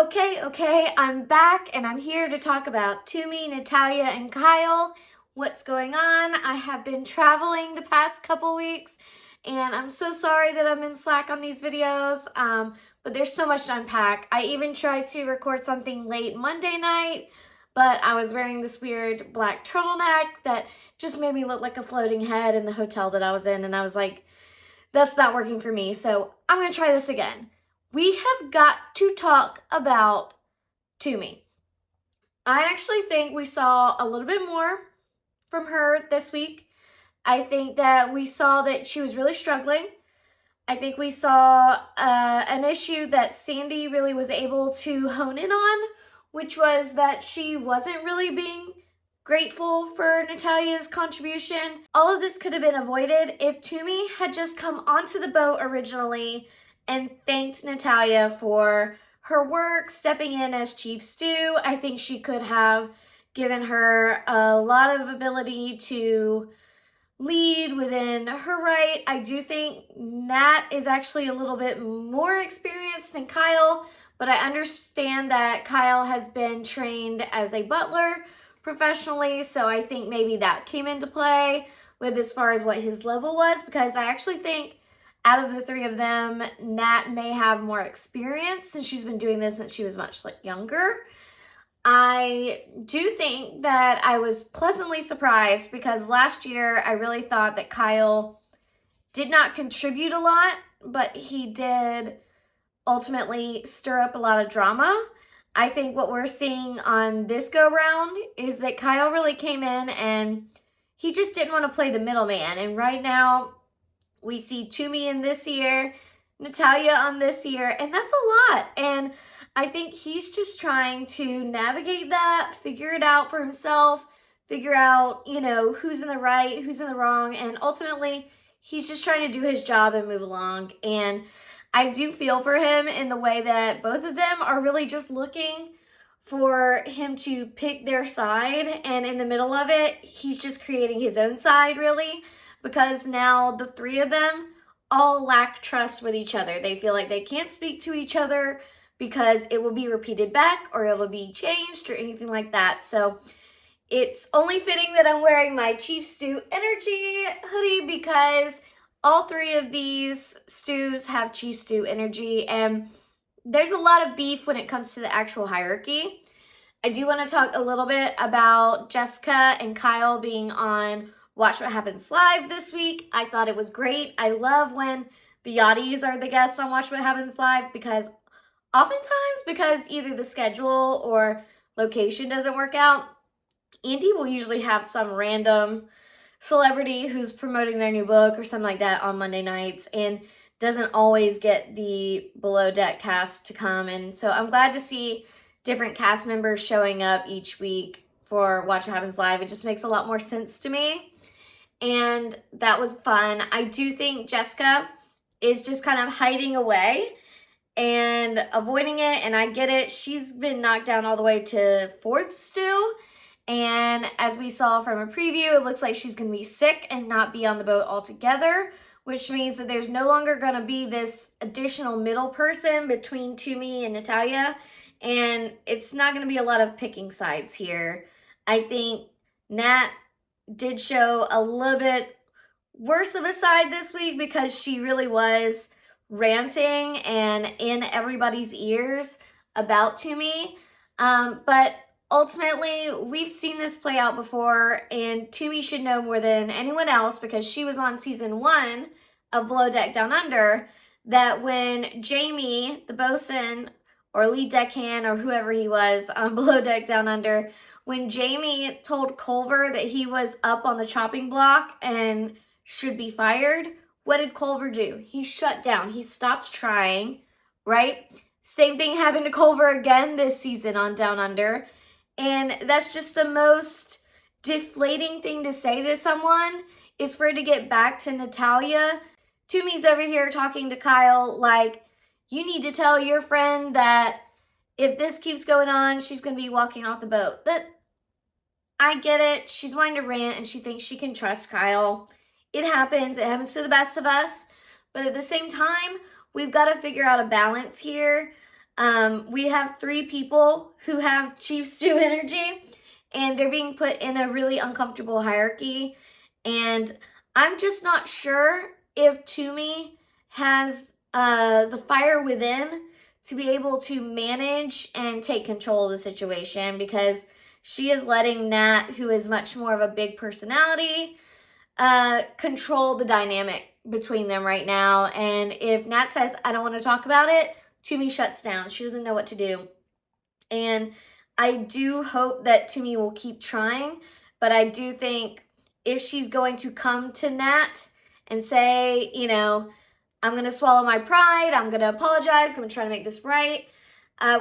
Okay, I'm back and I'm here to talk about Tumi, Natalya, and Kyle. What's going on? I have been traveling the past couple weeks and I'm so sorry that I'm in slack on these videos, but there's so much to unpack. I even tried to record something late Monday night, but I was wearing this weird black turtleneck that just made me look like a floating head in the hotel that I was in, and I was like, that's not working for me, so I'm going to try this again. We have got to talk about Tumi. I actually think we saw a little bit more from her this week. I think that we saw that she was really struggling. I think we saw an issue that Sandy really was able to hone in on, which was that she wasn't really being grateful for Natalya's contribution. All of this could have been avoided if Tumi had just come onto the boat originally and thanked Natalya for her work, stepping in as Chief Stew. I think she could have given her a lot of ability to lead within her right. I do think Nat is actually a little bit more experienced than Kyle, but I understand that Kyle has been trained as a butler professionally, so I think maybe that came into play with as far as what his level was, because I actually think out of the three of them, Nat may have more experience since she's been doing this since she was much younger. I do think that I was pleasantly surprised because last year I really thought that Kyle did not contribute a lot, but he did ultimately stir up a lot of drama. I think what we're seeing on this go round is that Kyle really came in and he just didn't want to play the middleman. And right now we see Tumi in this year, Natalya on this year, and that's a lot. And I think he's just trying to navigate that, figure it out for himself, figure out, who's in the right, who's in the wrong, and ultimately he's just trying to do his job and move along. And I do feel for him in the way that both of them are really just looking for him to pick their side, and in the middle of it, he's just creating his own side, really, because now the three of them all lack trust with each other. They feel like they can't speak to each other because it will be repeated back or it will be changed or anything like that. So it's only fitting that I'm wearing my Chief Stew Energy hoodie because all three of these stews have Chief Stew Energy, and there's a lot of beef when it comes to the actual hierarchy. I do want to talk a little bit about Jessica and Kyle being on Watch What Happens Live this week. I thought it was great. I love when the Yachties are the guests on Watch What Happens Live because either the schedule or location doesn't work out, Andy will usually have some random celebrity who's promoting their new book or something like that on Monday nights and doesn't always get the Below Deck cast to come. And so I'm glad to see different cast members showing up each week for Watch What Happens Live. It just makes a lot more sense to me. And that was fun. I do think Jessica is just kind of hiding away and avoiding it, and I get it. She's been knocked down all the way to Fourth Stew, and as we saw from a preview, it looks like she's going to be sick and not be on the boat altogether, which means that there's no longer going to be this additional middle person between Tumi and Natalya, and it's not going to be a lot of picking sides here. I think Nat did show a little bit worse of a side this week because she really was ranting and in everybody's ears about Tumi. But ultimately, we've seen this play out before, and Tumi should know more than anyone else because she was on season 1 of Below Deck Down Under, that when Jamie, the bosun or lead deckhand or whoever he was on Below Deck Down Under, when Jamie told Culver that he was up on the chopping block and should be fired, what did Culver do? He shut down. He stopped trying, right? Same thing happened to Culver again this season on Down Under. And that's just the most deflating thing to say to someone, is for it to get back to Natalya. Tumi's over here talking to Kyle like, you need to tell your friend that if this keeps going on, she's going to be walking off the boat. I get it. She's wanting to rant and she thinks she can trust Kyle. It happens. It happens to the best of us. But at the same time, we've got to figure out a balance here. We have 3 people who have Chief Stew energy, and they're being put in a really uncomfortable hierarchy. And I'm just not sure if Tumi has the fire within to be able to manage and take control of the situation, because she is letting Nat, who is much more of a big personality, control the dynamic between them right now. And if Nat says, I don't want to talk about it, Tumi shuts down. She doesn't know what to do. And I do hope that Tumi will keep trying, but I do think if she's going to come to Nat and say, you know, I'm going to swallow my pride, I'm going to apologize, I'm going to try to make this right.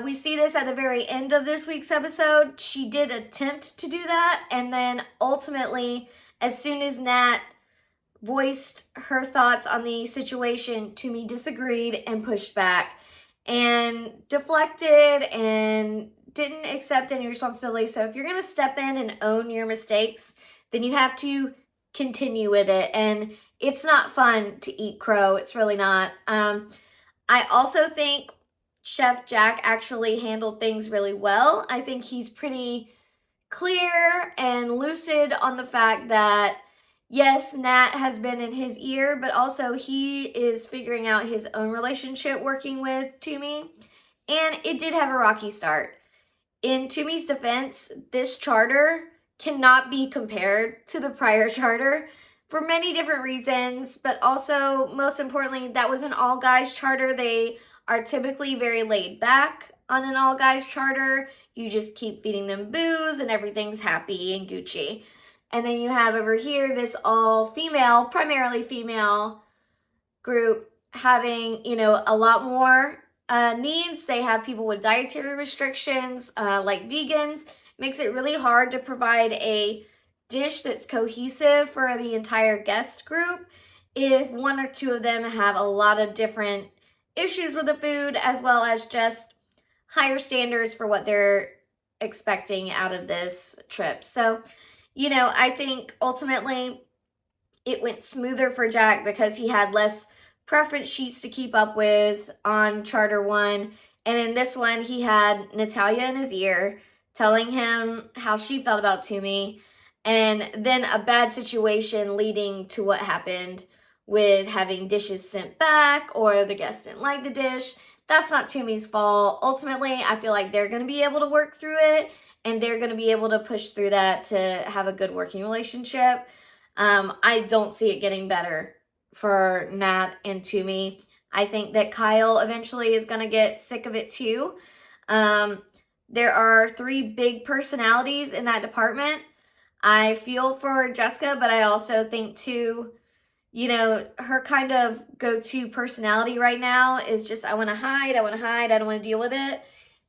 We see this at the very end of this week's episode. She did attempt to do that, and then ultimately, as soon as Nat voiced her thoughts on the situation, Tumi disagreed and pushed back and deflected and didn't accept any responsibility. So if you're going to step in and own your mistakes, then you have to continue with it. And it's not fun to eat crow. It's really not. I also think Chef Jack actually handled things really well. I think he's pretty clear and lucid on the fact that, yes, Nat has been in his ear, but also he is figuring out his own relationship working with Tumi. And it did have a rocky start. In Tumi's defense, this charter cannot be compared to the prior charter for many different reasons, but also, most importantly, that was an all-guys charter. They are typically very laid back on an all-guys charter. You just keep feeding them booze and everything's happy and Gucci. And then you have over here this all-female, primarily female group having, you know, a lot more needs. They have people with dietary restrictions, like vegans. Makes it really hard to provide a dish that's cohesive for the entire guest group if 1 or 2 of them have a lot of different issues with the food, as well as just higher standards for what they're expecting out of this trip. So, you know, I think ultimately it went smoother for Jack because he had less preference sheets to keep up with on Charter 1. And in this one, he had Natalya in his ear telling him how she felt about Tumi. And then a bad situation leading to what happened with having dishes sent back or the guest didn't like the dish. That's not Tumi's fault. Ultimately, I feel like they're going to be able to work through it, and they're going to be able to push through that to have a good working relationship. I don't see it getting better for Nat and Tumi. I think that Kyle eventually is going to get sick of it too. There are 3 big personalities in that department. I feel for Jessica, but I also think too, you know, her kind of go-to personality right now is just, I want to hide, I don't want to deal with it.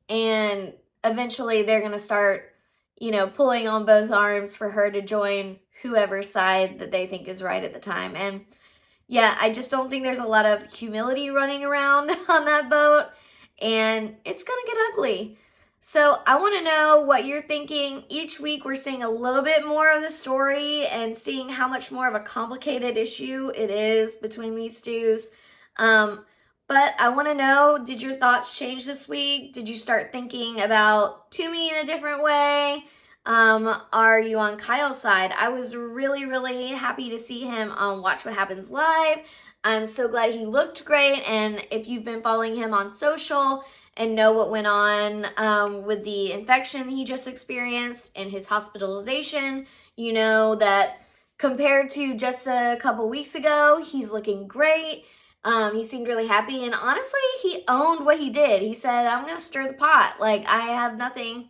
And eventually they're going to start, you know, pulling on both arms for her to join whoever's side that they think is right at the time. And yeah, I just don't think there's a lot of humility running around on that boat, and it's going to get ugly. So I want to know what you're thinking. Each week we're seeing a little bit more of the story and seeing how much more of a complicated issue it is between these stews. But I want to know, did your thoughts change this week? Did you start thinking about Tumi in a different way? Are you on Kyle's side? I was really, really happy to see him on Watch What Happens Live. I'm so glad he looked great. And if you've been following him on social and know what went on with the infection he just experienced and his hospitalization, you know that compared to just a couple weeks ago, he's looking great. He seemed really happy, and honestly, he owned what he did. He said, I'm going to stir the pot. Like, I have nothing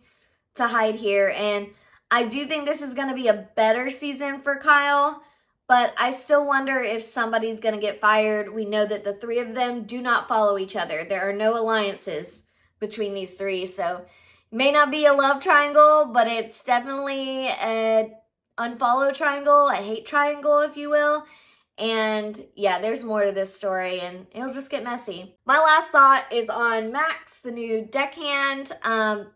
to hide here, and I do think this is going to be a better season for Kyle, but I still wonder if somebody's going to get fired. We know that the 3 of them do not follow each other. There are no alliances between these 3, so it may not be a love triangle, but it's definitely an unfollow triangle, a hate triangle, if you will. And yeah, there's more to this story, and it'll just get messy. My last thought is on Max, the new deckhand.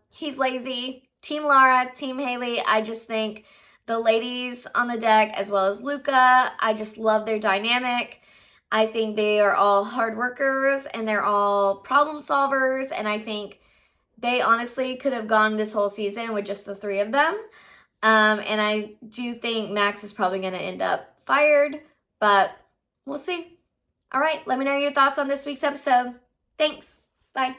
He's lazy. Team Laura, Team Haley. I just think the ladies on the deck, as well as Luca, I just love their dynamic. I think they are all hard workers and they're all problem solvers, and I think they honestly could have gone this whole season with just the 3 of them. And I do think Max is probably going to end up fired, but we'll see. All right, let me know your thoughts on this week's episode. Thanks. Bye.